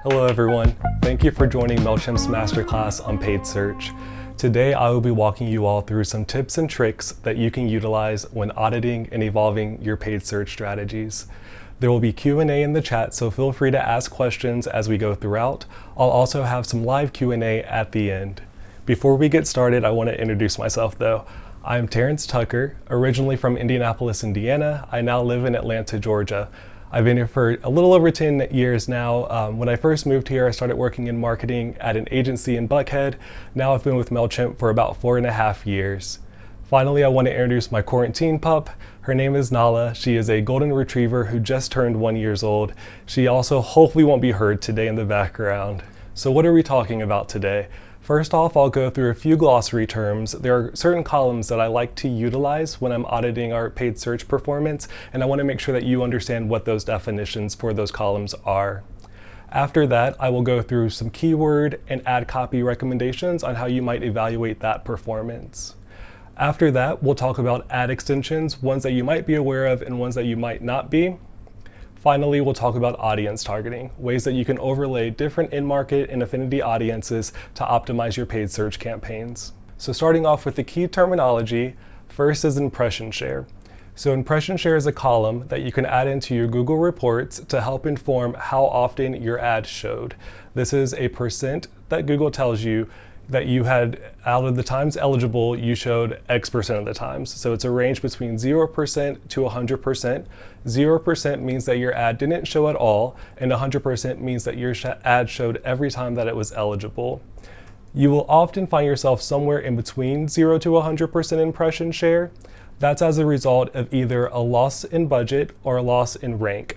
Hello everyone, thank you for joining Mailchimp's masterclass on paid search. Today I will be walking you all through some tips and tricks that you can utilize when auditing and evolving your paid search strategies. There will be Q&A in the chat, so feel free to ask questions as we go throughout. I'll also have some live Q&A at the end. Before we get started, I want to introduce myself though. I'm Terrence Tucker, originally from Indianapolis, Indiana. I now live in Atlanta, Georgia. I've been here for a little over 10 years now. When I first moved here, I started working in marketing at an agency in Buckhead. Now I've been with Mailchimp for about 4.5 years. Finally, I want to introduce my quarantine pup. Her name is Nala. She is a golden retriever who just turned 1 year old. She also hopefully won't be heard today in the background. So what are we talking about today? First off, I'll go through a few glossary terms. There are certain columns that I like to utilize when I'm auditing our paid search performance, and I want to make sure that you understand what those definitions for those columns are. After that, I will go through some keyword and ad copy recommendations on how you might evaluate that performance. After that, we'll talk about ad extensions, ones that you might be aware of and ones that you might not be. Finally, we'll talk about audience targeting, ways that you can overlay different in-market and affinity audiences to optimize your paid search campaigns. So starting off with the key terminology, first is impression share. So impression share is a column that you can add into your Google reports to help inform how often your ad showed. This is a percent that Google tells you that you had, out of the times eligible, you showed X percent of the times. So it's a range between 0% to 100%. 0% means that your ad didn't show at all, and 100% means that your ad showed every time that it was eligible. You will often find yourself somewhere in between 0 to 100% impression share. That's as a result of either a loss in budget or a loss in rank.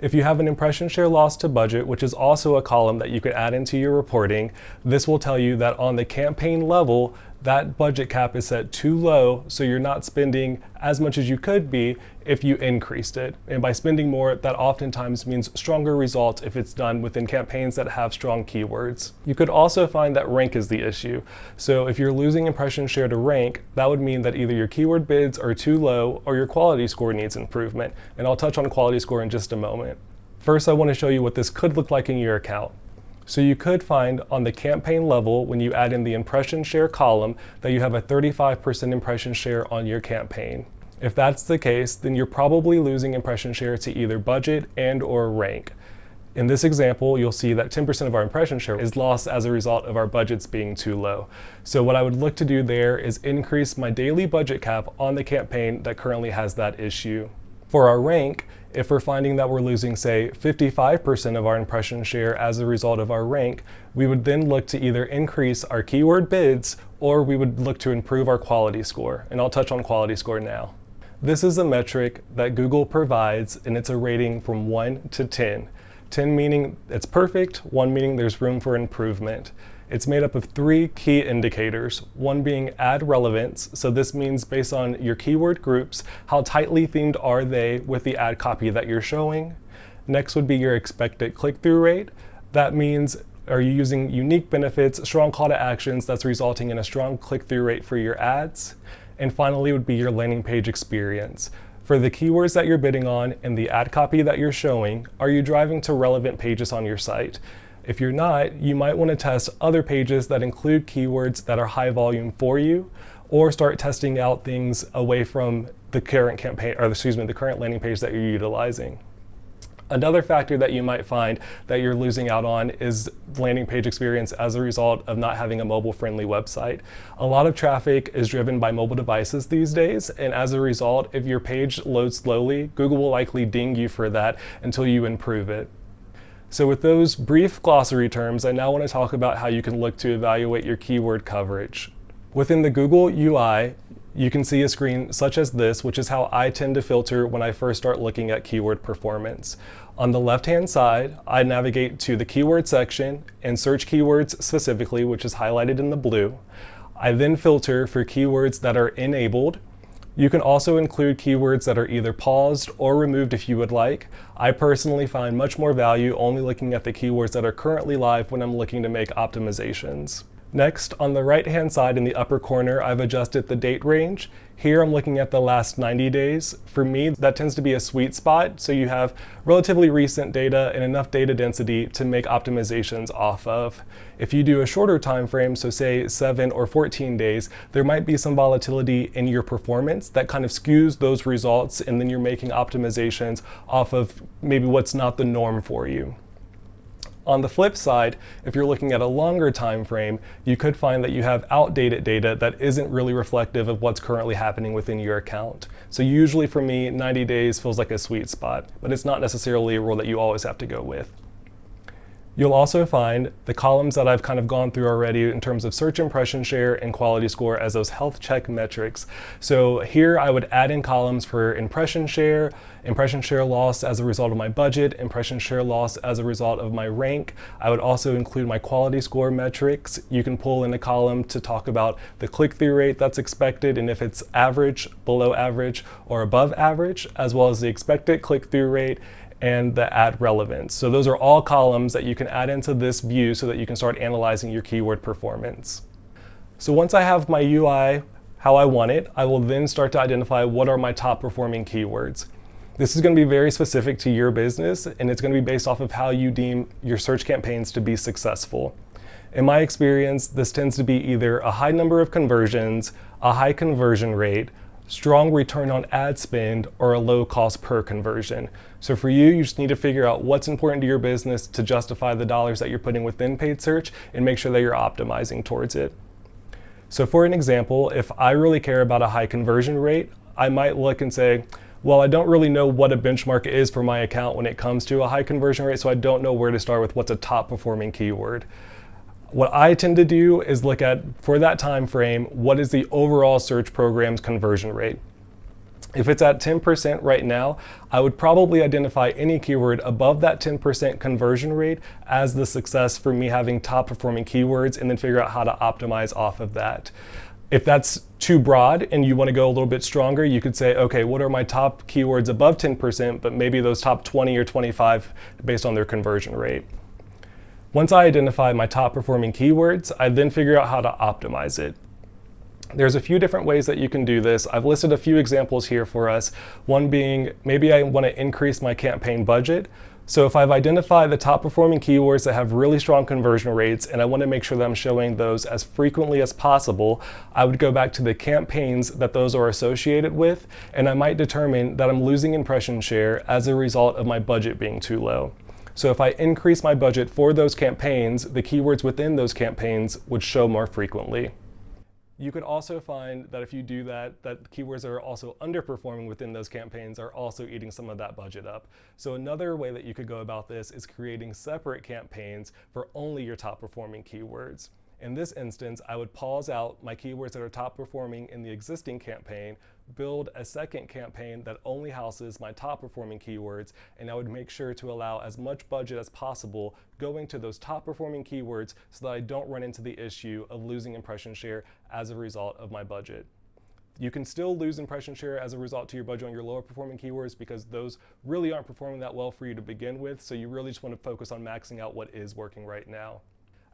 If you have an impression share loss to budget, which is also a column that you could add into your reporting, this will tell you that on the campaign level, that budget cap is set too low, so you're not spending as much as you could be if you increased it. And by spending more, that oftentimes means stronger results if it's done within campaigns that have strong keywords. You could also find that rank is the issue. So if you're losing impression share to rank, that would mean that either your keyword bids are too low or your quality score needs improvement. And I'll touch on quality score in just a moment. First, I want to show you what this could look like in your account. So you could find on the campaign level, when you add in the impression share column, that you have a 35% impression share on your campaign. If that's the case, then you're probably losing impression share to either budget and or rank. In this example, you'll see that 10% of our impression share is lost as a result of our budgets being too low. So what I would look to do there is increase my daily budget cap on the campaign that currently has that issue. For our rank, if we're finding that we're losing, say, 55% of our impression share as a result of our rank, we would then look to either increase our keyword bids or we would look to improve our quality score. And I'll touch on quality score now. This is a metric that Google provides, and it's a rating from 1 to 10. 10 meaning it's perfect, 1 meaning there's room for improvement. It's made up of 3 key indicators, one being ad relevance. So this means based on your keyword groups, how tightly themed are they with the ad copy that you're showing. Next would be your expected click-through rate. That means, are you using unique benefits, strong call to actions that's resulting in a strong click-through rate for your ads? And finally would be your landing page experience. For the keywords that you're bidding on and the ad copy that you're showing, are you driving to relevant pages on your site? If you're not, you might want to test other pages that include keywords that are high volume for you, or start testing out things away from the current campaign, or the current landing page that you're utilizing. Another factor that you might find that you're losing out on is landing page experience as a result of not having a mobile-friendly website. A lot of traffic is driven by mobile devices these days, and as a result, if your page loads slowly, Google will likely ding you for that until you improve it. So with those brief glossary terms, I now want to talk about how you can look to evaluate your keyword coverage. Within the Google UI, you can see a screen such as this, which is how I tend to filter when I first start looking at keyword performance. On the left-hand side, I navigate to the keyword section and search keywords specifically, which is highlighted in the blue. I then filter for keywords that are enabled. You can also include keywords that are either paused or removed if you would like. I personally find much more value only looking at the keywords that are currently live when I'm looking to make optimizations. Next, on the right-hand side in the upper corner, I've adjusted the date range. Here I'm looking at the last 90 days. For me, that tends to be a sweet spot, so you have relatively recent data and enough data density to make optimizations off of. If you do a shorter time frame, so say 7 or 14 days, there might be some volatility in your performance that kind of skews those results, and then you're making optimizations off of maybe what's not the norm for you. On the flip side, if you're looking at a longer time frame, you could find that you have outdated data that isn't really reflective of what's currently happening within your account. So usually for me, 90 days feels like a sweet spot, but it's not necessarily a rule that you always have to go with. You'll also find the columns that I've kind of gone through already in terms of search impression share and quality score as those health check metrics. So here I would add in columns for impression share loss as a result of my budget, impression share loss as a result of my rank. I would also include my quality score metrics. You can pull in a column to talk about the click-through rate that's expected and if it's average, below average, or above average, as well as the expected click-through rate and the ad relevance. So those are all columns that you can add into this view so that you can start analyzing your keyword performance. So once I have my UI how I want it, I will then start to identify what are my top performing keywords. This is going to be very specific to your business, and it's going to be based off of how you deem your search campaigns to be successful. In my experience, this tends to be either a high number of conversions, a high conversion rate, strong return on ad spend, or a low cost per conversion. So for you, you just need to figure out what's important to your business to justify the dollars that you're putting within paid search and make sure that you're optimizing towards it. So for an example, if I really care about a high conversion rate, I might look and say, well, I don't really know what a benchmark is for my account when it comes to a high conversion rate, so I don't know where to start with what's a top performing keyword. What I tend to do is look at, for that time frame, what is the overall search program's conversion rate. If it's at 10% right now, I would probably identify any keyword above that 10% conversion rate as the success for me having top performing keywords, and then figure out how to optimize off of that. If that's too broad and you want to go a little bit stronger, you could say, okay, what are my top keywords above 10%, but maybe those top 20 or 25 based on their conversion rate. Once I identify my top performing keywords, I then figure out how to optimize it. There's a few different ways that you can do this. I've listed a few examples here for us. One being, maybe I want to increase my campaign budget. So if I've identified the top performing keywords that have really strong conversion rates and I want to make sure that I'm showing those as frequently as possible, I would go back to the campaigns that those are associated with, and I might determine that I'm losing impression share as a result of my budget being too low. So if I increase my budget for those campaigns, the keywords within those campaigns would show more frequently. You could also find that if you do that, that keywords that are also underperforming within those campaigns are also eating some of that budget up. So another way that you could go about this is creating separate campaigns for only your top performing keywords. In this instance, I would pause out my keywords that are top performing in the existing campaign, build a second campaign that only houses my top performing keywords, and I would make sure to allow as much budget as possible going to those top performing keywords so that I don't run into the issue of losing impression share as a result of my budget. You can still lose impression share as a result to your budget on your lower performing keywords because those really aren't performing that well for you to begin with, so you really just want to focus on maxing out what is working right now.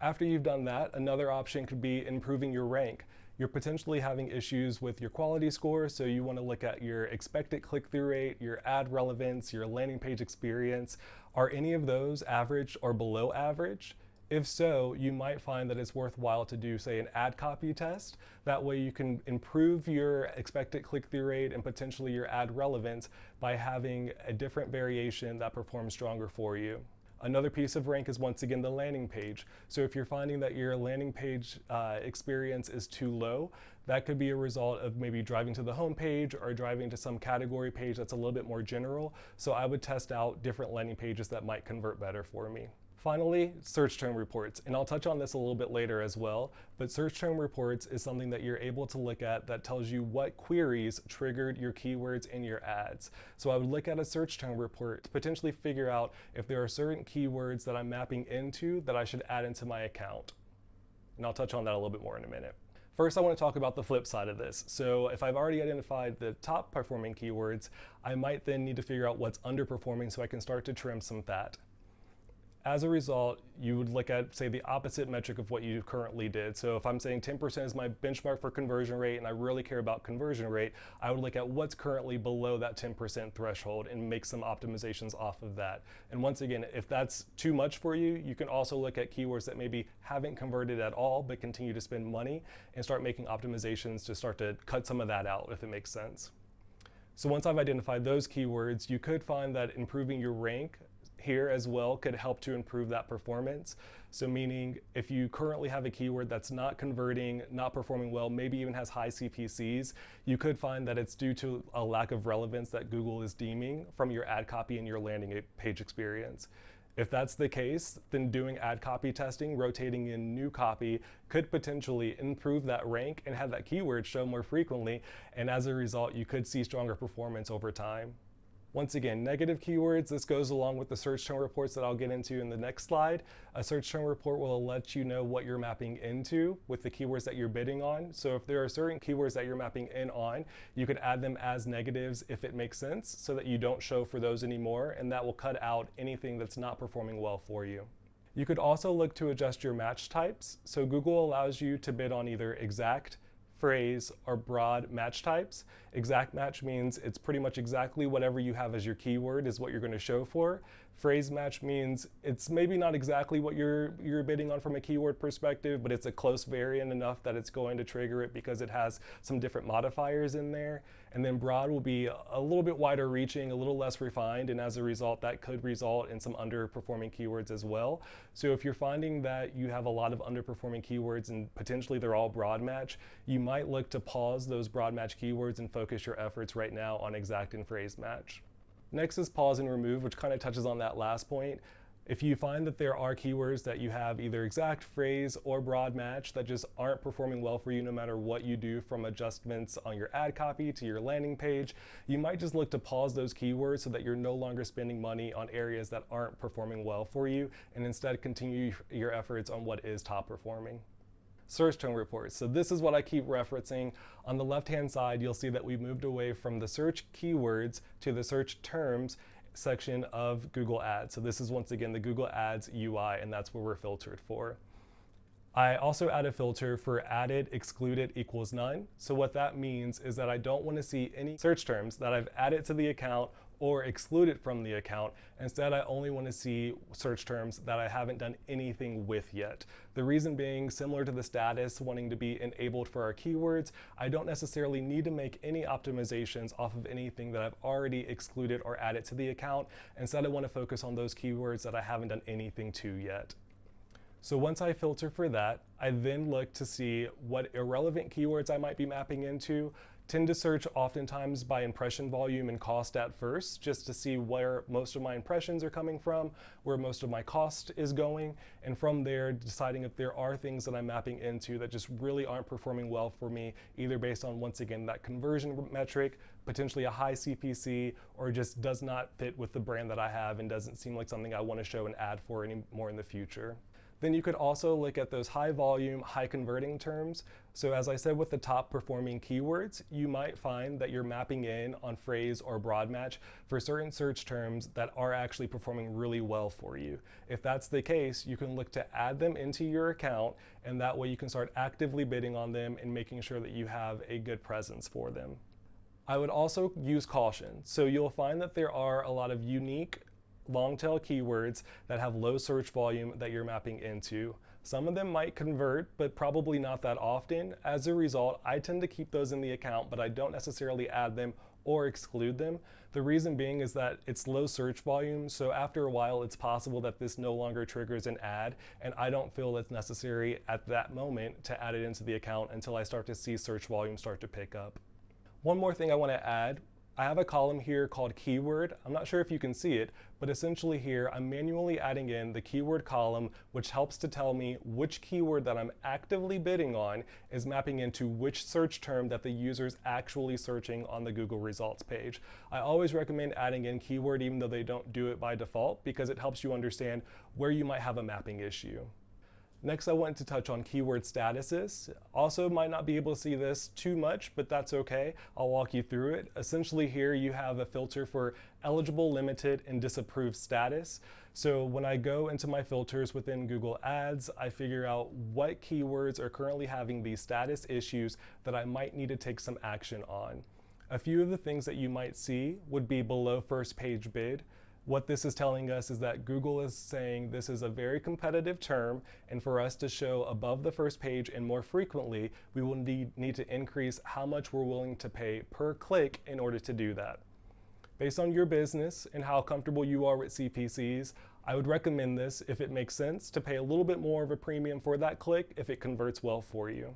After you've done that, another option could be improving your rank. You're potentially having issues with your quality score, so you want to look at your expected click-through rate, your ad relevance, your landing page experience. Are any of those average or below average? If so, you might find that it's worthwhile to do, say, an ad copy test. That way you can improve your expected click-through rate and potentially your ad relevance by having a different variation that performs stronger for you. Another piece of rank is once again the landing page. So if you're finding that your landing page experience is too low, that could be a result of maybe driving to the home page or driving to some category page that's a little bit more general. So I would test out different landing pages that might convert better for me. Finally, search term reports, and I'll touch on this a little bit later as well, but search term reports is something that you're able to look at that tells you what queries triggered your keywords in your ads. So I would look at a search term report to potentially figure out if there are certain keywords that I'm mapping into that I should add into my account. And I'll touch on that a little bit more in a minute. First, I want to talk about the flip side of this. So if I've already identified the top performing keywords, I might then need to figure out what's underperforming so I can start to trim some fat. As a result, you would look at, say, the opposite metric of what you currently did. So if I'm saying 10% is my benchmark for conversion rate and I really care about conversion rate, I would look at what's currently below that 10% threshold and make some optimizations off of that. And once again, if that's too much for you, you can also look at keywords that maybe haven't converted at all but continue to spend money and start making optimizations to start to cut some of that out, if it makes sense. So once I've identified those keywords, you could find that improving your rank here as well could help to improve that performance. So meaning if you currently have a keyword that's not converting, not performing well, maybe even has high CPCs, you could find that it's due to a lack of relevance that Google is deeming from your ad copy and your landing page experience. If that's the case, then doing ad copy testing, rotating in new copy, could potentially improve that rank and have that keyword show more frequently, and as a result, you could see stronger performance over time. Once again, negative keywords, this goes along with the search term reports that I'll get into in the next slide. A search term report will let you know what you're mapping into with the keywords that you're bidding on. So if there are certain keywords that you're mapping in on, you could add them as negatives if it makes sense so that you don't show for those anymore, and that will cut out anything that's not performing well for you. You could also look to adjust your match types. So Google allows you to bid on either exact, phrase, or broad match types. Exact match means it's pretty much exactly whatever you have as your keyword is what you're going to show for. Phrase match means it's maybe not exactly what you're bidding on from a keyword perspective, but it's a close variant enough that it's going to trigger it because it has some different modifiers in there. And then broad will be a little bit wider reaching, a little less refined, and as a result, that could result in some underperforming keywords as well. So if you're finding that you have a lot of underperforming keywords and potentially they're all broad match, you might look to pause those broad match keywords and focus your efforts right now on exact and phrase match. Next is pause and remove, which kind of touches on that last point. If you find that there are keywords that you have either exact, phrase, or broad match that just aren't performing well for you no matter what you do from adjustments on your ad copy to your landing page, you might just look to pause those keywords so that you're no longer spending money on areas that aren't performing well for you and instead continue your efforts on what is top performing. Search term reports. So this is what I keep referencing. On the left-hand side, you'll see that we moved away from the search keywords to the search terms section of Google Ads. So this is once again the Google Ads UI, and that's where we're filtered for. I also add a filter for added excluded equals none. So what that means is that I don't want to see any search terms that I've added to the account or excluded from the account. Instead, I only want to see search terms that I haven't done anything with yet. The reason being, similar to the status wanting to be enabled for our keywords, I don't necessarily need to make any optimizations off of anything that I've already excluded or added to the account. Instead, I want to focus on those keywords that I haven't done anything to yet. So once I filter for that, I then look to see what irrelevant keywords I might be mapping into. Tend to search oftentimes by impression volume and cost at first, just to see where most of my impressions are coming from, where most of my cost is going, and from there deciding if there are things that I'm mapping into that just really aren't performing well for me, either based on, once again, that conversion metric, potentially a high CPC, or just does not fit with the brand that I have and doesn't seem like something I want to show an ad for anymore in the future. Then you could also look at those high volume, high converting terms. So as I said with the top performing keywords, you might find that you're mapping in on phrase or broad match for certain search terms that are actually performing really well for you. If that's the case, you can look to add them into your account, and that way you can start actively bidding on them and making sure that you have a good presence for them. I would also use caution. So you'll find that there are a lot of unique long tail keywords that have low search volume that you're mapping into. Some of them might convert, but probably not that often. As a result, I tend to keep those in the account, but I don't necessarily add them or exclude them. The reason being is that it's low search volume, so after a while it's possible that this no longer triggers an ad, and I don't feel it's necessary at that moment to add it into the account until I start to see search volume start to pick up. One more thing I want to add. I have a column here called keyword. I'm not sure if you can see it, but essentially here I'm manually adding in the keyword column, which helps to tell me which keyword that I'm actively bidding on is mapping into which search term that the user is actually searching on the Google results page. I always recommend adding in keyword even though they don't do it by default, because it helps you understand where you might have a mapping issue. Next, I want to touch on keyword statuses. Also, might not be able to see this too much, but that's okay. I'll walk you through it. Essentially here you have a filter for eligible, limited, and disapproved status. So when I go into my filters within Google Ads, I figure out what keywords are currently having these status issues that I might need to take some action on. A few of the things that you might see would be below first page bid. What this is telling us is that Google is saying this is a very competitive term, and for us to show above the first page and more frequently, we will need to increase how much we're willing to pay per click in order to do that. Based on your business and how comfortable you are with CPCs, I would recommend this, if it makes sense, to pay a little bit more of a premium for that click if it converts well for you.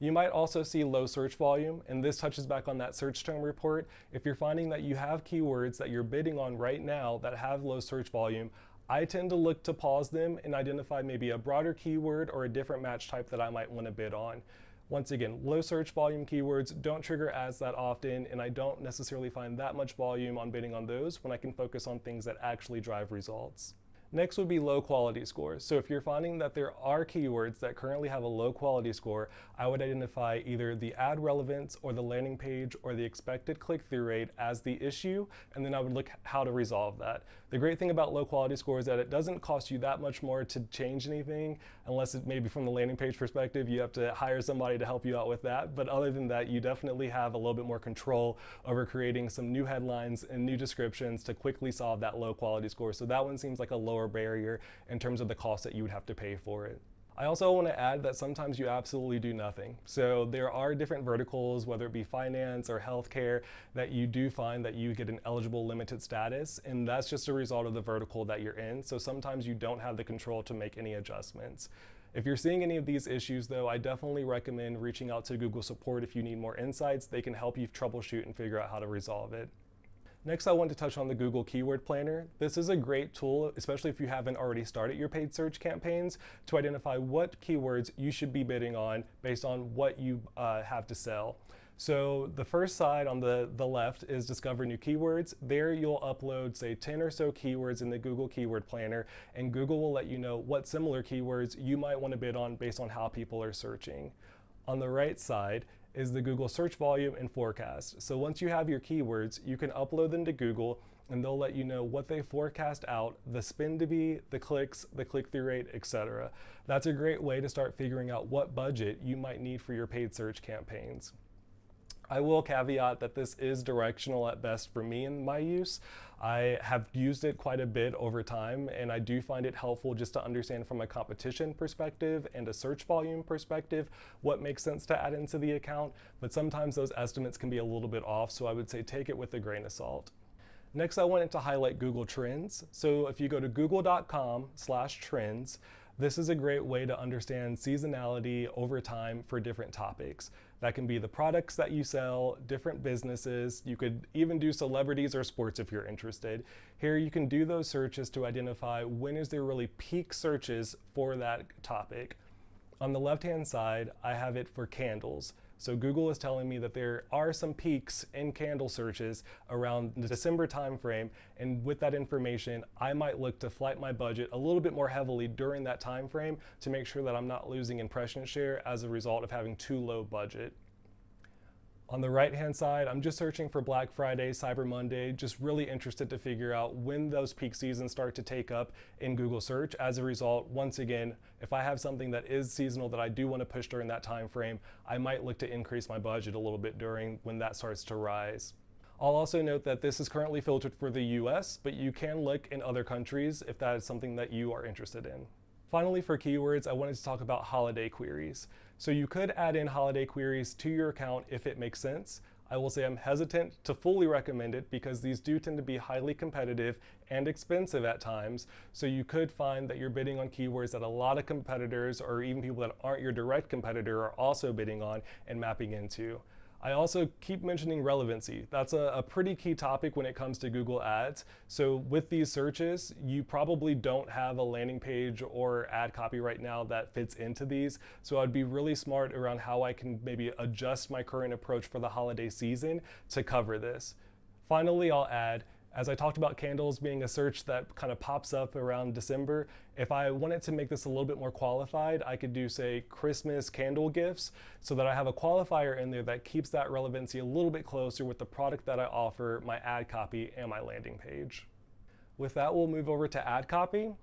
You might also see low search volume, and this touches back on that search term report. If you're finding that you have keywords that you're bidding on right now that have low search volume, I tend to look to pause them and identify maybe a broader keyword or a different match type that I might want to bid on. Once again, low search volume keywords don't trigger ads that often, and I don't necessarily find that much volume on bidding on those when I can focus on things that actually drive results. Next would be low quality scores. So if you're finding that there are keywords that currently have a low quality score, I would identify either the ad relevance or the landing page or the expected click-through rate as the issue, and then I would look how to resolve that. The great thing about low quality score is that it doesn't cost you that much more to change anything, unless it maybe from the landing page perspective, you have to hire somebody to help you out with that. But other than that, you definitely have a little bit more control over creating some new headlines and new descriptions to quickly solve that low quality score. So that one seems like a lower barrier in terms of the cost that you would have to pay for it. I also want to add that sometimes you absolutely do nothing. So there are different verticals, whether it be finance or healthcare, that you do find that you get an eligible limited status, and that's just a result of the vertical that you're in. So sometimes you don't have the control to make any adjustments. If you're seeing any of these issues though, I definitely recommend reaching out to Google support if you need more insights. They can help you troubleshoot and figure out how to resolve it. Next, I want to touch on the Google Keyword Planner. This is a great tool, especially if you haven't already started your paid search campaigns, to identify what keywords you should be bidding on based on what you have to sell. So the first side on the left is Discover New Keywords. There you'll upload, say, 10 or so keywords in the Google Keyword Planner, and Google will let you know what similar keywords you might want to bid on based on how people are searching. On the right side is the Google search volume and forecast. So once you have your keywords, you can upload them to Google and they'll let you know what they forecast out, the spend to be, the clicks, the click-through rate, etc. That's a great way to start figuring out what budget you might need for your paid search campaigns. I will caveat that this is directional at best for me in my use. I have used it quite a bit over time, and I do find it helpful just to understand from a competition perspective and a search volume perspective what makes sense to add into the account, but sometimes those estimates can be a little bit off, so I would say take it with a grain of salt. Next, I wanted to highlight Google Trends. So if you go to google.com/trends, this is a great way to understand seasonality over time for different topics. That can be the products that you sell, different businesses. You could even do celebrities or sports if you're interested. Here you can do those searches to identify when is there really peak searches for that topic. On the left-hand side, I have it for candles. So Google is telling me that there are some peaks in candle searches around the December timeframe, and with that information, I might look to flight my budget a little bit more heavily during that timeframe to make sure that I'm not losing impression share as a result of having too low budget. On the right-hand side, I'm just searching for Black Friday, Cyber Monday, just really interested to figure out when those peak seasons start to take up in Google search. As a result, once again, if I have something that is seasonal that I do want to push during that time frame, I might look to increase my budget a little bit during when that starts to rise. I'll also note that this is currently filtered for the US, but you can look in other countries if that is something that you are interested in. Finally, for keywords, I wanted to talk about holiday queries. So you could add in holiday queries to your account if it makes sense. I will say I'm hesitant to fully recommend it because these do tend to be highly competitive and expensive at times. So you could find that you're bidding on keywords that a lot of competitors or even people that aren't your direct competitor are also bidding on and mapping into. I also keep mentioning relevancy. That's a pretty key topic when it comes to Google Ads. So with these searches, you probably don't have a landing page or ad copy right now that fits into these. So I'd be really smart around how I can maybe adjust my current approach for the holiday season to cover this. Finally, I'll add, As I talked about candles being a search that kind of pops up around December, if I wanted to make this a little bit more qualified, I could do, say, Christmas candle gifts, so that I have a qualifier in there that keeps that relevancy a little bit closer with the product that I offer, my ad copy, and my landing page. With that, we'll move over to ad copy.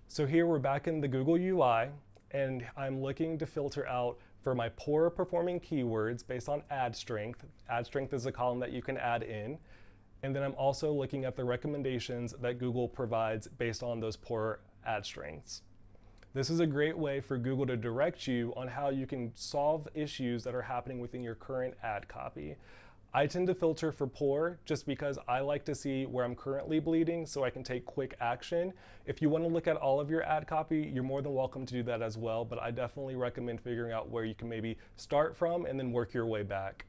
So here we're back in the Google UI, and I'm looking to filter out for my poor performing keywords based on ad strength. Ad strength is a column that you can add in. And then I'm also looking at the recommendations that Google provides based on those poor ad strengths. This is a great way for Google to direct you on how you can solve issues that are happening within your current ad copy. I tend to filter for poor just because I like to see where I'm currently bleeding so I can take quick action. If you want to look at all of your ad copy, you're more than welcome to do that as well, but I definitely recommend figuring out where you can maybe start from and then work your way back.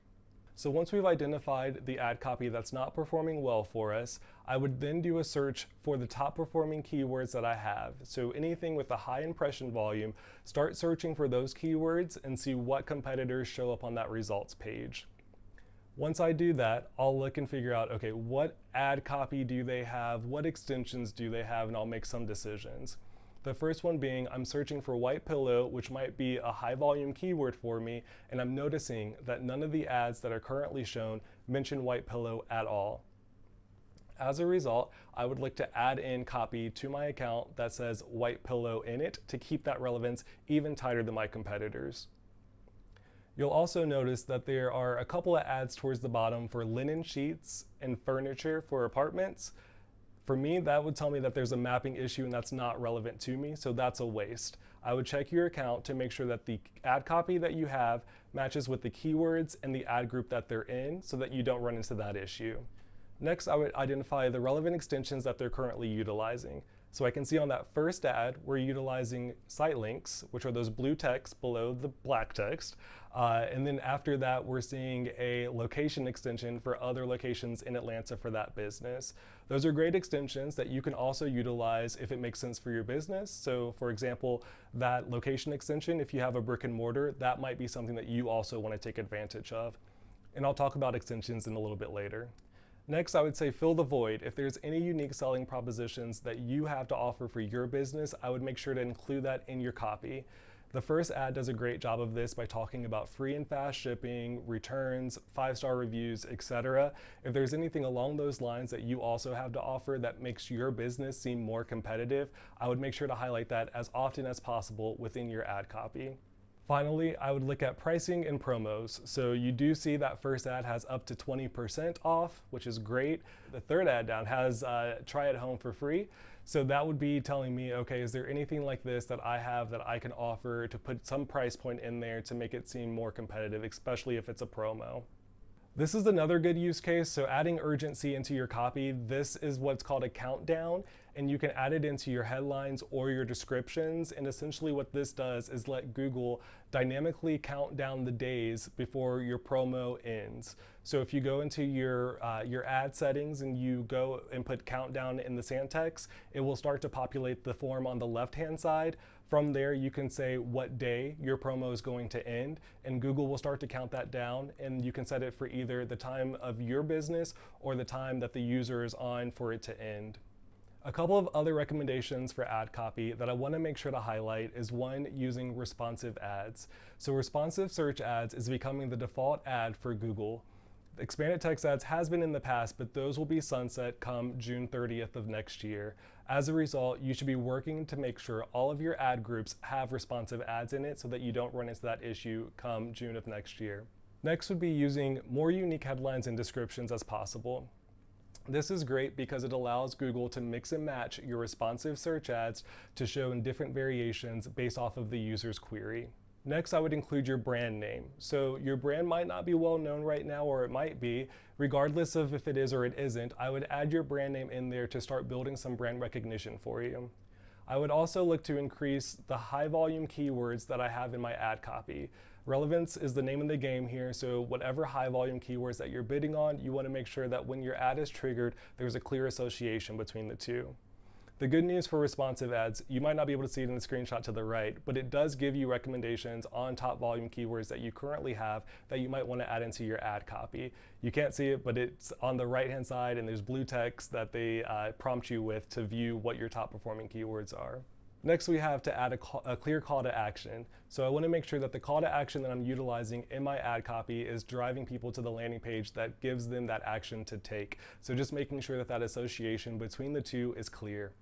So once we've identified the ad copy that's not performing well for us, I would then do a search for the top performing keywords that I have. So anything with a high impression volume, start searching for those keywords and see what competitors show up on that results page. Once I do that, I'll look and figure out, okay, what ad copy do they have? What extensions do they have? And I'll make some decisions. The first one being, I'm searching for white pillow, which might be a high volume keyword for me, and I'm noticing that none of the ads that are currently shown mention white pillow at all. As a result, I would look to add in copy to my account that says white pillow in it to keep that relevance even tighter than my competitors. You'll also notice that there are a couple of ads towards the bottom for linen sheets and furniture for apartments. For me, that would tell me that there's a mapping issue and that's not relevant to me, so that's a waste. I would check your account to make sure that the ad copy that you have matches with the keywords and the ad group that they're in so that you don't run into that issue. Next, I would identify the relevant extensions that they're currently utilizing. So I can see on that first ad, we're utilizing site links, which are those blue text below the black text. And then after that, we're seeing a location extension for other locations in Atlanta for that business. Those are great extensions that you can also utilize if it makes sense for your business. So for example, that location extension, if you have a brick and mortar, that might be something that you also want to take advantage of. And I'll talk about extensions in a little bit later. Next, I would say fill the void. If there's any unique selling propositions that you have to offer for your business, I would make sure to include that in your copy. The first ad does a great job of this by talking about free and fast shipping, returns, 5-star reviews, etc. If there's anything along those lines that you also have to offer that makes your business seem more competitive, I would make sure to highlight that as often as possible within your ad copy. Finally, I would look at pricing and promos. So you do see that first ad has up to 20% off, which is great. The third ad down has try at home for free. So that would be telling me, okay, is there anything like this that I have that I can offer to put some price point in there to make it seem more competitive, especially if it's a promo. This is another good use case, so adding urgency into your copy. This is what's called a countdown, and you can add it into your headlines or your descriptions. And essentially what this does is let Google dynamically count down the days before your promo ends. So if you go into your ad settings and you go and put countdown in the Santex, it will start to populate the form on the left-hand side. From there, you can say what day your promo is going to end, and Google will start to count that down, and you can set it for either the time of your business or the time that the user is on for it to end. A couple of other recommendations for ad copy that I want to make sure to highlight is one, using responsive ads. So responsive search ads is becoming the default ad for Google. Expanded text ads has been in the past, but those will be sunset come June 30th of next year. As a result, you should be working to make sure all of your ad groups have responsive ads in it so that you don't run into that issue come June of next year. Next would be using more unique headlines and descriptions as possible. This is great because it allows Google to mix and match your responsive search ads to show in different variations based off of the user's query. Next, I would include your brand name. So your brand might not be well known right now, or it might be. Regardless of if it is or it isn't, I would add your brand name in there to start building some brand recognition for you. I would also look to increase the high volume keywords that I have in my ad copy. Relevance is the name of the game here, so whatever high volume keywords that you're bidding on, you want to make sure that when your ad is triggered, there's a clear association between the two. The good news for responsive ads, you might not be able to see it in the screenshot to the right, but it does give you recommendations on top volume keywords that you currently have that you might want to add into your ad copy. You can't see it, but it's on the right-hand side, and there's blue text that they prompt you with to view what your top performing keywords are. Next, we have to add a clear call to action. So I want to make sure that the call to action that I'm utilizing in my ad copy is driving people to the landing page that gives them that action to take. So just making sure that that association between the two is clear.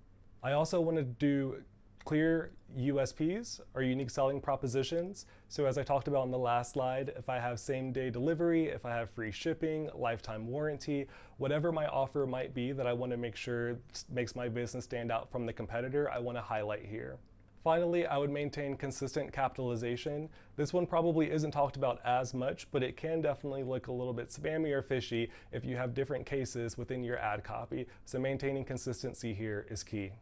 I also want to do clear USPs, or unique selling propositions. So as I talked about in the last slide, if I have same-day delivery, if I have free shipping, lifetime warranty, whatever my offer might be that I want to make sure makes my business stand out from the competitor, I want to highlight here. Finally, I would maintain consistent capitalization. This one probably isn't talked about as much, but it can definitely look a little bit spammy or fishy if you have different cases within your ad copy. So maintaining consistency here is key.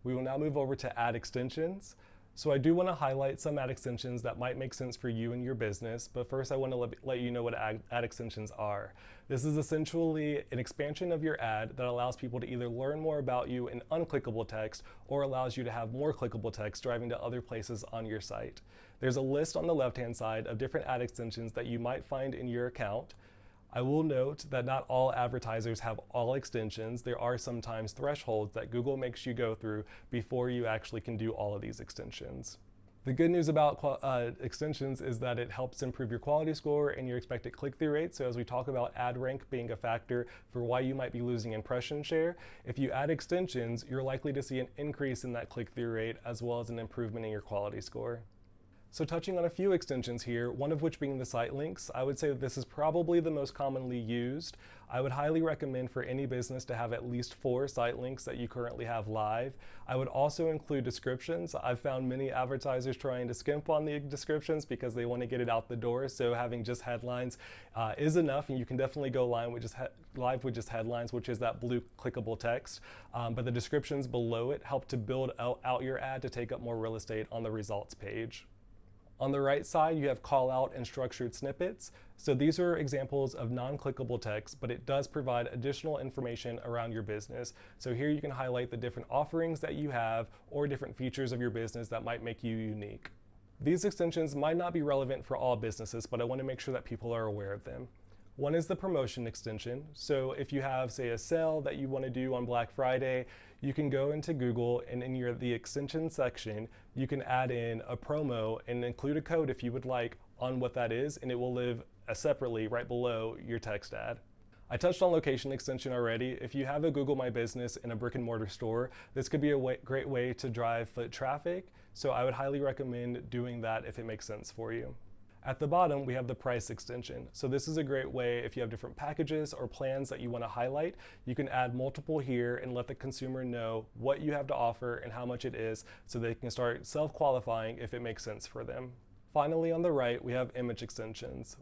We will now move over to ad extensions. So I do want to highlight some ad extensions that might make sense for you and your business, but first I want to let you know what ad extensions are. This is essentially an expansion of your ad that allows people to either learn more about you in unclickable text or allows you to have more clickable text driving to other places on your site. There's a list on the left-hand side of different ad extensions that you might find in your account. I will note that not all advertisers have all extensions. There are sometimes thresholds that Google makes you go through before you actually can do all of these extensions. The good news about extensions is that it helps improve your quality score and your expected click-through rate. So as we talk about ad rank being a factor for why you might be losing impression share, if you add extensions, you're likely to see an increase in that click-through rate as well as an improvement in your quality score. So touching on a few extensions here, one of which being the site links, I would say that this is probably the most commonly used. I would highly recommend for any business to have at least 4 site links that you currently have live. I would also include descriptions. I've found many advertisers trying to skimp on the descriptions because they want to get it out the door. So having just headlines is enough, and you can definitely go live with just headlines, which is that blue clickable text. But the descriptions below it help to build out your ad to take up more real estate on the results page. On the right side, you have call out and structured snippets. So these are examples of non-clickable text, but it does provide additional information around your business. So here you can highlight the different offerings that you have or different features of your business that might make you unique. These extensions might not be relevant for all businesses, but I want to make sure that people are aware of them. One is the promotion extension. So if you have, say, a sale that you want to do on Black Friday, you can go into Google and in the extension section, you can add in a promo and include a code if you would like on what that is, and it will live separately right below your text ad. I touched on location extension already. If you have a Google My Business in a brick and mortar store, this could be a great way to drive foot traffic. So I would highly recommend doing that if it makes sense for you. At the bottom, we have the price extension. So this is a great way if you have different packages or plans that you want to highlight, you can add multiple here and let the consumer know what you have to offer and how much it is so they can start self-qualifying if it makes sense for them. Finally, on the right, we have image extensions.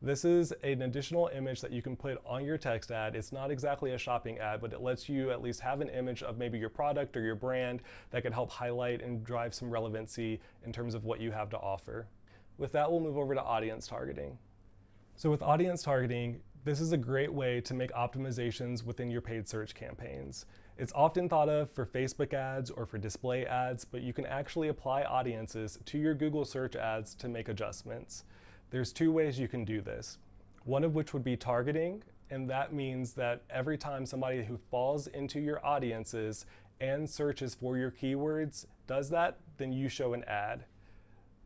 This is an additional image that you can put on your text ad. It's not exactly a shopping ad, but it lets you at least have an image of maybe your product or your brand that can help highlight and drive some relevancy in terms of what you have to offer. With that, we'll move over to audience targeting. So with audience targeting, this is a great way to make optimizations within your paid search campaigns. It's often thought of for Facebook ads or for display ads, but you can actually apply audiences to your Google search ads to make adjustments. There's 2 ways you can do this. One of which would be targeting, and that means that every time somebody who falls into your audiences and searches for your keywords does that, then you show an ad.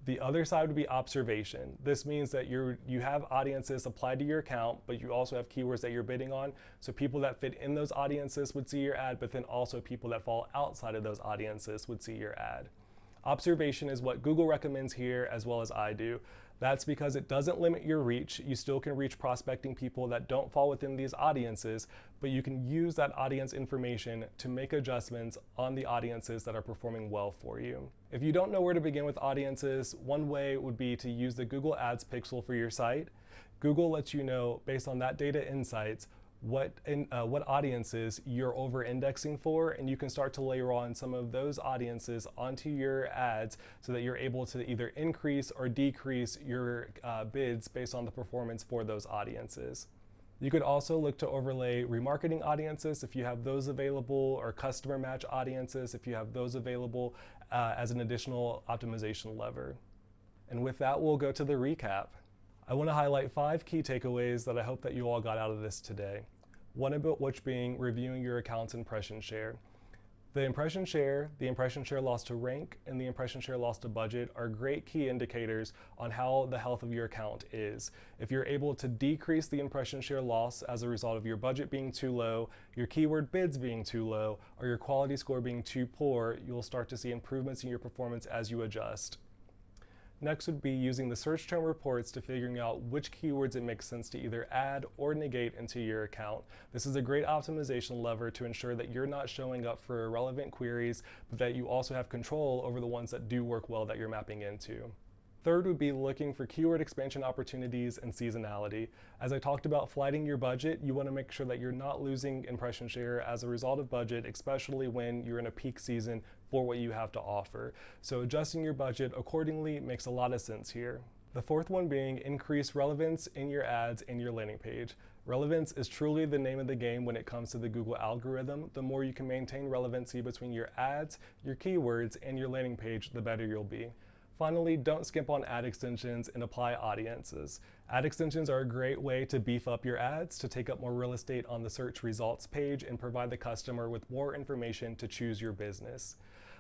The other side would be observation. This means that you have audiences applied to your account, but you also have keywords that you're bidding on. So people that fit in those audiences would see your ad, but then also people that fall outside of those audiences would see your ad. Observation is what Google recommends here, as well as I do. That's because it doesn't limit your reach. You still can reach prospecting people that don't fall within these audiences, but you can use that audience information to make adjustments on the audiences that are performing well for you. If you don't know where to begin with audiences, one way would be to use the Google Ads pixel for your site. Google lets you know, based on that data insights, what audiences you're over-indexing for, and you can start to layer on some of those audiences onto your ads so that you're able to either increase or decrease your bids based on the performance for those audiences. You could also look to overlay remarketing audiences if you have those available, or customer match audiences if you have those available as an additional optimization lever. And with that, we'll go to the recap. I want to highlight 5 key takeaways that I hope that you all got out of this today. One of which being reviewing your account's impression share. The impression share loss to rank, and the impression share loss to budget are great key indicators on how the health of your account is. If you're able to decrease the impression share loss as a result of your budget being too low, your keyword bids being too low, or your quality score being too poor, you'll start to see improvements in your performance as you adjust. Next would be using the search term reports to figuring out which keywords it makes sense to either add or negate into your account. This is a great optimization lever to ensure that you're not showing up for irrelevant queries, but that you also have control over the ones that do work well that you're mapping into. Third would be looking for keyword expansion opportunities and seasonality. As I talked about flighting your budget, you want to make sure that you're not losing impression share as a result of budget, especially when you're in a peak season for what you have to offer. So adjusting your budget accordingly makes a lot of sense here. The fourth one being increase relevance in your ads and your landing page. Relevance is truly the name of the game when it comes to the Google algorithm. The more you can maintain relevancy between your ads, your keywords, and your landing page, the better you'll be. Finally, don't skimp on ad extensions and apply audiences. Ad extensions are a great way to beef up your ads, to take up more real estate on the search results page and provide the customer with more information to choose your business.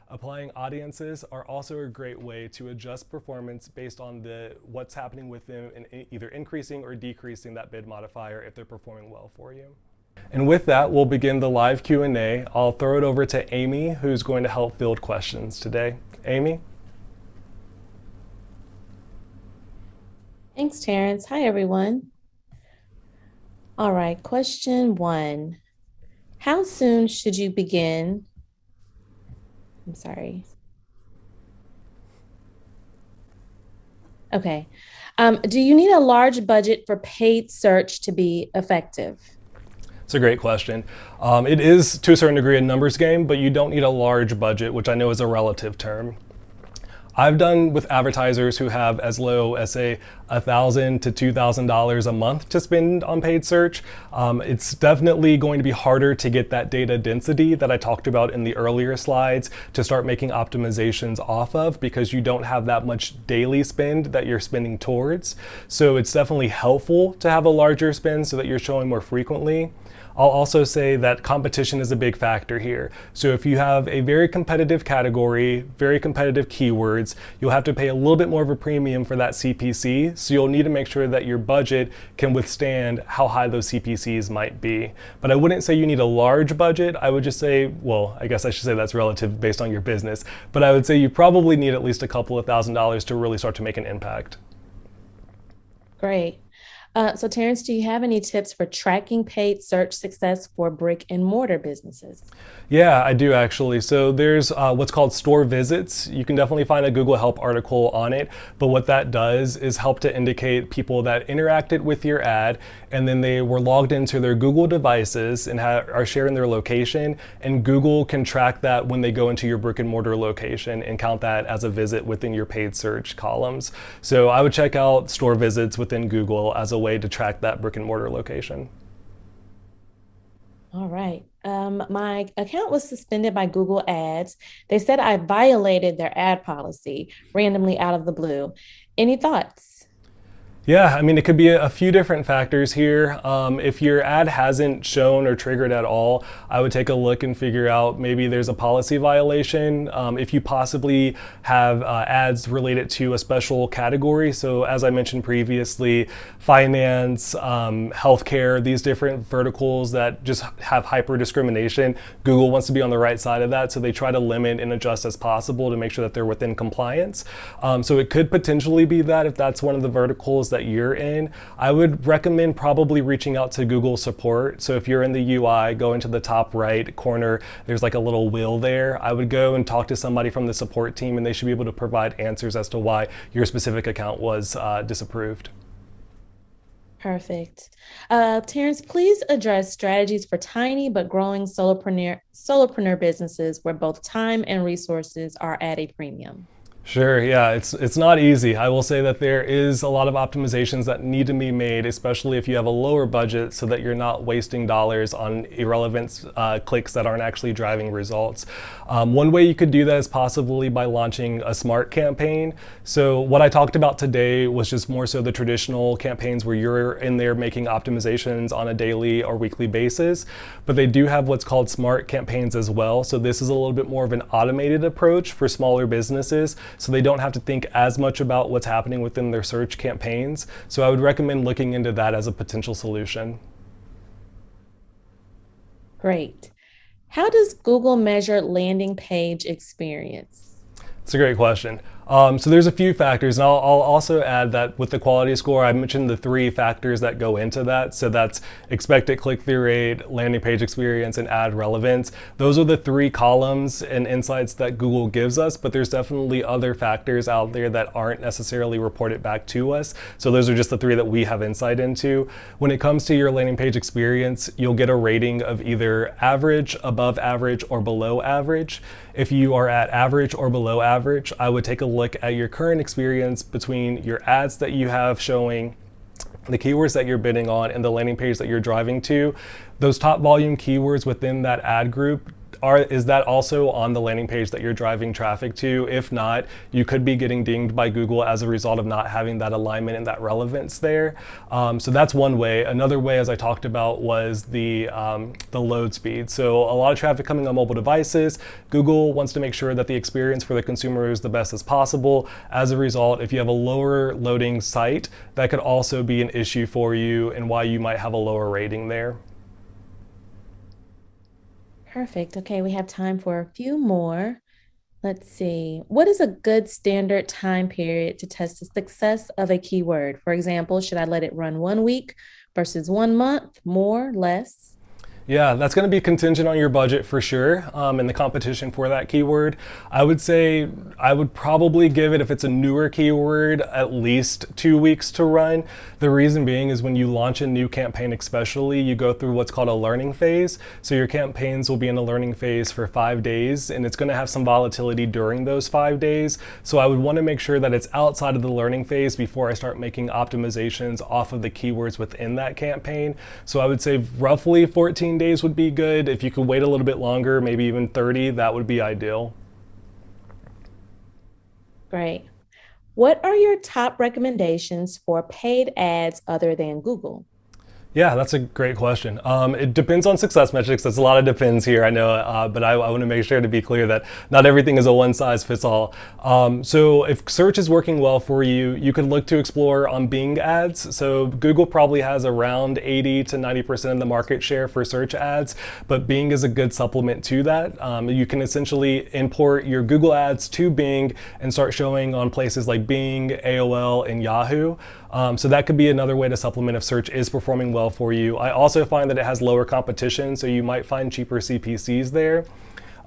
Applying audiences are also a great way to adjust performance based on what's happening with them and either increasing or decreasing that bid modifier if they're performing well for you. And with that, we'll begin the live Q&A. I'll throw it over to Amy, who's going to help field questions today. Amy? Thanks, Terrence. Hi, everyone. All right, question 1. How soon should you begin? I'm sorry. Okay. Do you need a large budget for paid search to be effective? It's a great question. It is, to a certain degree, a numbers game, but you don't need a large budget, which I know is a relative term. I've done with advertisers who have as low as, say, $1,000 to $2,000 a month to spend on paid search. It's definitely going to be harder to get that data density that I talked about in the earlier slides to start making optimizations off of, because you don't have that much daily spend that you're spending towards. So it's definitely helpful to have a larger spend so that you're showing more frequently. I'll also say that competition is a big factor here. So if you have a very competitive category, very competitive keywords, you'll have to pay a little bit more of a premium for that CPC. So you'll need to make sure that your budget can withstand how high those CPCs might be. But I wouldn't say you need a large budget. I would just say, well, I guess I should say that's relative based on your business. But I would say you probably need at least a couple of $1,000s to really start to make an impact. Great. So Terrence, do you have any tips for tracking paid search success for brick and mortar businesses? Yeah, I do actually. So there's what's called store visits. You can definitely find a Google Help article on it, but what that does is help to indicate people that interacted with your ad and then they were logged into their Google devices and are sharing their location, and Google can track that when they go into your brick and mortar location and count that as a visit within your paid search columns. So I would check out store visits within Google as a way to track that brick and mortar location. All right. My account was suspended by Google Ads. They said I violated their ad policy randomly out of the blue. Any thoughts? Yeah, I mean, it could be a few different factors here. If your ad hasn't shown or triggered at all, I would take a look and figure out maybe there's a policy violation. If you possibly have ads related to a special category, so as I mentioned previously, finance, healthcare, these different verticals that just have hyper discrimination, Google wants to be on the right side of that, so they try to limit and adjust as possible to make sure that they're within compliance. So it could potentially be that if that's one of the verticals that you're in, I would recommend probably reaching out to Google support. So if you're in the UI, go into the top right corner, there's like a little wheel there. I would go and talk to somebody from the support team and they should be able to provide answers as to why your specific account was disapproved. Perfect. Terrence, please address strategies for tiny but growing solopreneur businesses where both time and resources are at a premium. Sure, yeah, it's not easy. I will say that there is a lot of optimizations that need to be made, especially if you have a lower budget, so that you're not wasting dollars on irrelevant clicks that aren't actually driving results. One way you could do that is possibly by launching a smart campaign. So what I talked about today was just more so the traditional campaigns where you're in there making optimizations on a daily or weekly basis, but they do have what's called smart campaigns as well. So this is a little bit more of an automated approach for smaller businesses, so they don't have to think as much about what's happening within their search campaigns. So I would recommend looking into that as a potential solution. Great. How does Google measure landing page experience? It's a great question. So there's a few factors, and I'll also add that with the quality score, I mentioned the 3 factors that go into that. So that's expected click-through rate, landing page experience, and ad relevance. Those are the 3 columns and insights that Google gives us, but there's definitely other factors out there that aren't necessarily reported back to us. So those are just the 3 that we have insight into. When it comes to your landing page experience, you'll get a rating of either average, above average, or below average. If you are at average or below average, I would take a look at your current experience between your ads that you have showing, the keywords that you're bidding on, and the landing page that you're driving to. Those top volume keywords within that ad group, is that also on the landing page that you're driving traffic to? If not, you could be getting dinged by Google as a result of not having that alignment and that relevance there. So that's one way. Another way, as I talked about, was the load speed. So a lot of traffic coming on mobile devices. Google wants to make sure that the experience for the consumer is the best as possible. As a result, if you have a lower loading site, that could also be an issue for you and why you might have a lower rating there. Perfect. Okay, we have time for a few more. Let's see. What is a good standard time period to test the success of a keyword? For example, should I let it run 1 week versus 1 month, more, less? Yeah, that's going to be contingent on your budget for sure, and the competition for that keyword. I would say I would probably give it, if it's a newer keyword, at least 2 weeks to run. The reason being is when you launch a new campaign especially, you go through what's called a learning phase. So your campaigns will be in a learning phase for 5 days, and it's going to have some volatility during those 5 days. So I would want to make sure that it's outside of the learning phase before I start making optimizations off of the keywords within that campaign. So I would say roughly 14 days would be good. If you could wait a little bit longer, maybe even 30, that would be ideal. Great. What are your top recommendations for paid ads other than Google? Yeah, that's a great question. It depends on success metrics. There's a lot of depends here, I know, but I want to make sure to be clear that not everything is a one size fits all. So if search is working well for you, you could look to explore on Bing ads. So Google probably has around 80 to 90% of the market share for search ads, but Bing is a good supplement to that. You can essentially import your Google ads to Bing and start showing on places like Bing, AOL, and Yahoo. So that could be another way to supplement if search is performing well for you. I also find that it has lower competition, so you might find cheaper CPCs there.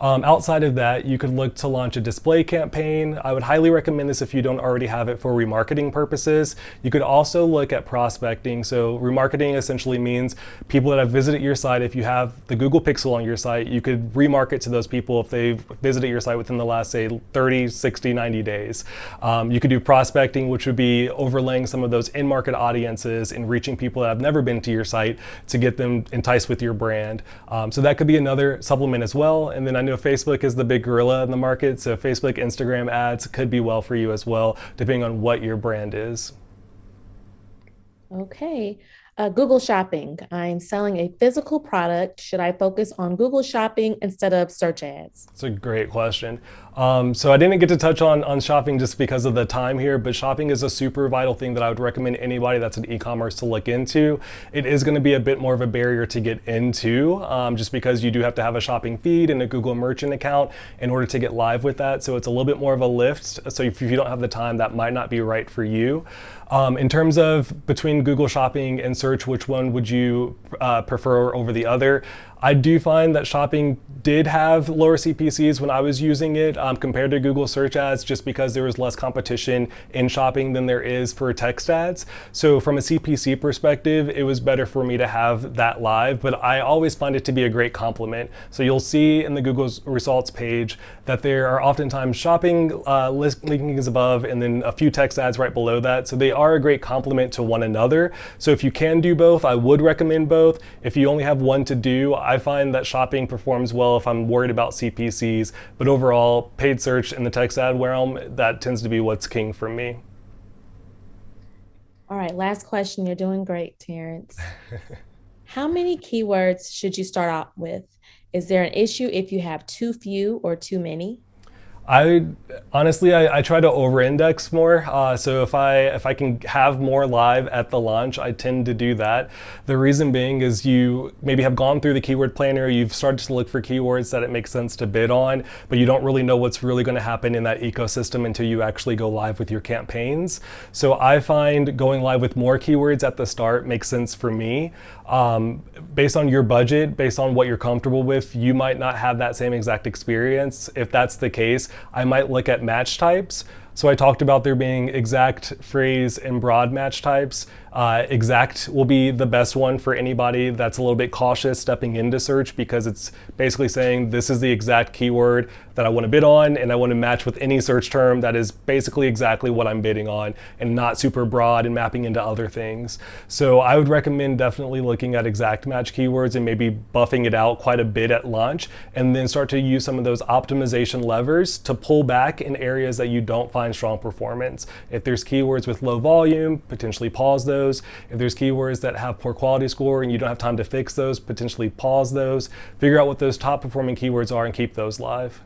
Outside of that, you could look to launch a display campaign. I would highly recommend this if you don't already have it for remarketing purposes. You could also look at prospecting. So remarketing essentially means people that have visited your site. If you have the Google Pixel on your site, you could remarket to those people if they've visited your site within the last, say, 30, 60, 90 days. You could do prospecting, which would be overlaying some of those in-market audiences and reaching people that have never been to your site to get them enticed with your brand. So that could be another supplement as well. And then I know Facebook is the big gorilla in the market, so Facebook, Instagram ads could be well for you as well, depending on what your brand is. Okay. Google Shopping. I'm selling a physical product. Should I focus on Google Shopping instead of search ads? That's a great question. So I didn't get to touch on shopping just because of the time here, but shopping is a super vital thing that I would recommend anybody that's in e-commerce to look into. It is going to be a bit more of a barrier to get into, just because you do have to have a shopping feed and a Google Merchant account in order to get live with that. So it's a little bit more of a lift. So if you don't have the time, that might not be right for you. In terms of between Google Shopping and search, which one would you prefer over the other? I do find that shopping did have lower CPCs when I was using it compared to Google search ads, just because there was less competition in shopping than there is for text ads. So from a CPC perspective, it was better for me to have that live, but I always find it to be a great complement. So you'll see in the Google's results page that there are oftentimes shopping linkings above and then a few text ads right below that. So they are a great complement to one another. So if you can do both, I would recommend both. If you only have one to do, I find that shopping performs well if I'm worried about CPCs, but overall, paid search in the text ad realm, that tends to be what's king for me. All right, last question. You're doing great, Terrence. How many keywords should you start out with? Is there an issue if you have too few or too many? I honestly, I try to over-index more. So if I can have more live at the launch, I tend to do that. The reason being is you maybe have gone through the keyword planner, you've started to look for keywords that it makes sense to bid on, but you don't really know what's really going to happen in that ecosystem until you actually go live with your campaigns. So I find going live with more keywords at the start makes sense for me. Based on your budget, based on what you're comfortable with, you might not have that same exact experience. If that's the case, I might look at match types. So I talked about there being exact, phrase, and broad match types. Exact will be the best one for anybody that's a little bit cautious stepping into search, because it's basically saying this is the exact keyword that I want to bid on, and I want to match with any search term that is basically exactly what I'm bidding on and not super broad and mapping into other things. So I would recommend definitely looking at exact match keywords and maybe buffing it out quite a bit at launch, and then start to use some of those optimization levers to pull back in areas that you don't find strong performance. If there's keywords with low volume, potentially pause those. If there's keywords that have poor quality score and you don't have time to fix those, potentially pause those. Figure out what those top performing keywords are and keep those live.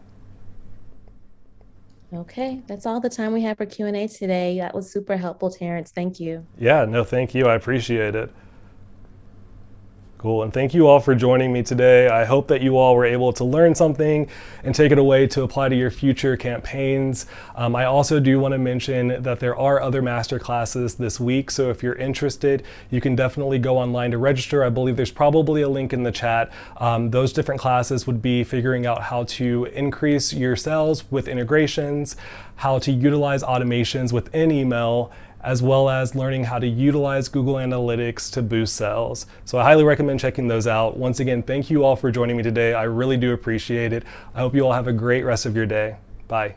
Okay, that's all the time we have for Q&A today. That was super helpful, Terrence. Thank you. Yeah, no, thank you. I appreciate it. Cool, and thank you all for joining me today. I hope that you all were able to learn something and take it away to apply to your future campaigns. I also do want to mention that there are other masterclasses this week, so if you're interested, you can definitely go online to register. I believe there's probably a link in the chat. Those different classes would be figuring out how to increase your sales with integrations, how to utilize automations within email, as well as learning how to utilize Google Analytics to boost sales. So I highly recommend checking those out. Once again, thank you all for joining me today. I really do appreciate it. I hope you all have a great rest of your day. Bye.